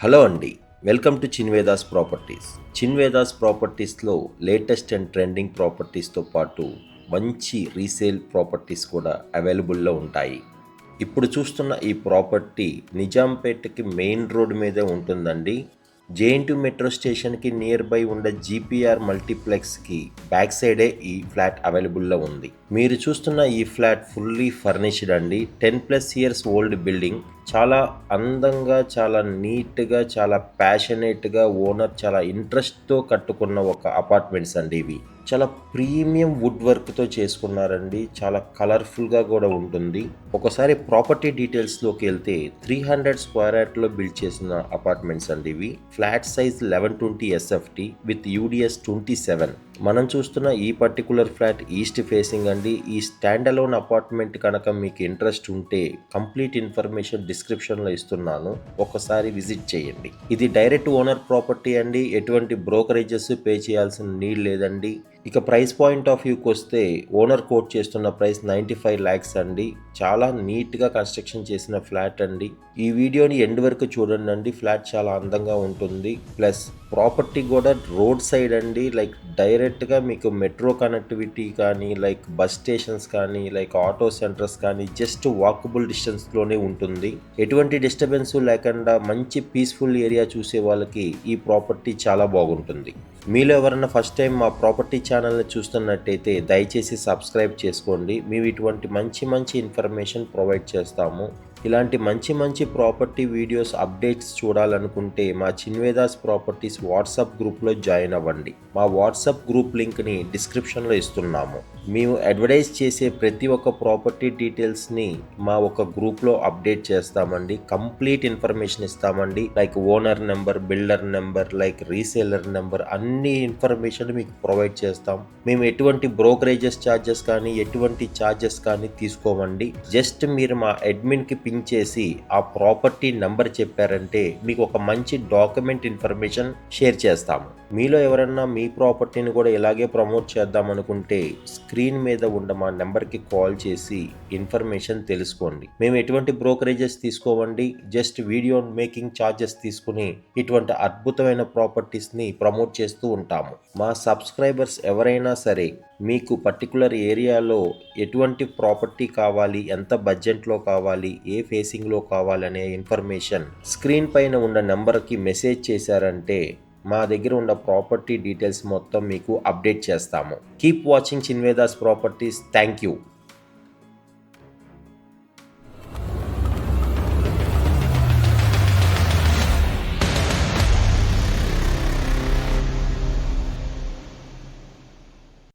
Hello అండి, welcome to Chinvedas properties. Chinvedas ప్రాపర్టీస్లో latest and trending ప్రాపర్టీస్తో పాటు మంచి రీసేల్ ప్రాపర్టీస్ కూడా అవైలబుల్లో ఉంటాయి. ఇప్పుడు చూస్తున్న ఈ ప్రాపర్టీ నిజాంపేటకి మెయిన్ రోడ్ మీదే ఉంటుందండి. జేఎన్టీ మెట్రో స్టేషన్కి నియర్ బై ఉన్న జీపీఆర్ మల్టీప్లెక్స్కి బ్యాక్ సైడే ఈ ఫ్లాట్ అవైలబుల్లో ఉంది. మీరు చూస్తున్న ఈ ఫ్లాట్ ఫుల్లీ ఫర్నిష్డ్ అండి. 10+ ఇయర్స్ ఓల్డ్ బిల్డింగ్. చాలా అందంగా, చాలా నీట్గా, చాలా ప్యాషనేట్గా ఓనర్ చాలా ఇంట్రెస్ట్తో కట్టుకున్న ఒక అపార్ట్మెంట్స్ అండి ఇవి. చాలా ప్రీమియం వుడ్ వర్క్తో చేసుకున్నారండి. చాలా కలర్ఫుల్గా కూడా ఉంటుంది. ఒకసారి ప్రాపర్టీ డీటెయిల్స్లోకి వెళ్తే 300 స్క్వేర్ యార్డ్లో బిల్డ్ చేసిన అపార్ట్మెంట్స్ అండి ఇవి. Flat size 1120 SFT with UDS 27. మనం చూస్తున్న ఈ పర్టికులర్ ఫ్లాట్ ఈస్ట్ ఫేసింగ్ అండి. ఈ స్టాండ్ అలోన్ అపార్ట్మెంట్ కనుక మీకు ఇంట్రెస్ట్ ఉంటే కంప్లీట్ ఇన్ఫర్మేషన్ డిస్క్రిప్షన్లో ఇస్తున్నాను, ఒకసారి విజిట్ చేయండి. ఇది డైరెక్ట్ ఓనర్ ప్రాపర్టీ అండి. ఎటువంటి బ్రోకరేజెస్ పే చేయాల్సిన నీడ్ లేదండి. ఇక ప్రైస్ పాయింట్ ఆఫ్ వ్యూకి వస్తే ఓనర్ కోట్ చేస్తున్న ప్రైస్ 95 lakhs అండి. చాలా నీట్గా కన్స్ట్రక్షన్ చేసిన ఫ్లాట్ అండి. ఈ వీడియోని ఎండ్ వరకు చూడండి. ఫ్లాట్ చాలా అందంగా ఉంటుంది. ప్లస్ ప్రాపర్టీ కూడా రోడ్ సైడ్ అండి. లైక్ డైరెక్ట్గా మీకు మెట్రో కనెక్టివిటీ కానీ, లైక్ బస్ స్టేషన్స్ కానీ, లైక్ ఆటో సెంటర్స్ కానీ జస్ట్ వాకబుల్ డిస్టెన్స్లోనే ఉంటుంది. ఎటువంటి డిస్టర్బెన్స్ లేకుండా మంచి పీస్ఫుల్ ఏరియా చూసే వాళ్ళకి ఈ ప్రాపర్టీ చాలా బాగుంటుంది. మీలో ఎవరైనా ఫస్ట్ టైం మా ప్రాపర్టీ ఛానల్ని చూస్తున్నట్టయితే దయచేసి సబ్స్క్రైబ్ చేసుకోండి. మేము ఇటువంటి మంచి ఇన్ఫర్మేషన్ ప్రొవైడ్ చేస్తాము. ఇలాంటి మంచి ప్రాపర్టీ వీడియోస్ అప్డేట్స్ చూడాలనుకుంటే మా చిన్వేదాస్ ప్రాపర్టీస్ వాట్సాప్ గ్రూప్లో జాయిన్ అవ్వండి. మా వాట్సాప్ గ్రూప్ లింక్ని డిస్క్రిప్షన్లో ఇస్తున్నాము. మేము అడ్వర్టైజ్ చేసే ప్రతి ఒక్క ప్రాపర్టీ డీటెయిల్స్ని మా ఒక గ్రూప్లో అప్డేట్ చేస్తామండి. కంప్లీట్ ఇన్ఫర్మేషన్ ఇస్తామండి. Like owner number, builder number, like reseller number, అన్ని ఇన్ఫర్మేషన్ మీకు ప్రొవైడ్ చేస్తాం. మేము ఎటువంటి బ్రోకరేజెస్ ఛార్జెస్ కానీ, ఎటువంటి ఛార్జెస్ కానీ తీసుకోమండి. జస్ట్ మీరు మా అడ్మిన్కి పింగ్ చేసి ఆ ప్రాపర్టీ నెంబర్ చెప్పారంటే మీకు ఒక మంచి డాక్యుమెంట్ ఇన్ఫర్మేషన్ షేర్ చేస్తాము. మీలో ఎవరన్నా మీ ప్రాపర్టీని కూడా ఇలాగే ప్రమోట్ చేద్దాం అనుకుంటే స్క్రీన్ మీద ఉన్న మా నెంబర్కి కాల్ చేసి ఇన్ఫర్మేషన్ తెలుసుకోండి. మేము ఎటువంటి బ్రోకరేజెస్ తీసుకోవండి. జస్ట్ వీడియో మేకింగ్ ఛార్జెస్ తీసుకుని ఇటువంటి అద్భుతమైన ప్రాపర్టీస్ని ప్రమోట్ చేస్తూ ఉంటాము. మా సబ్స్క్రైబర్స్ ఎవరైనా సరే మీకు పర్టికులర్ ఏరియాలో ఎటువంటి ప్రాపర్టీ కావాలి, ఎంత బడ్జెట్లో కావాలి, ఏ ఫేసింగ్లో కావాలి అనే ఇన్ఫర్మేషన్ స్క్రీన్ పైన ఉన్న నెంబర్కి మెసేజ్ చేశారంటే మా దగ్గర ఉన్న ప్రాపర్టీ డీటెయిల్స్ మొత్తం మీకు అప్డేట్ చేస్తాము. Keep watching Chinvedas properties. Thank you.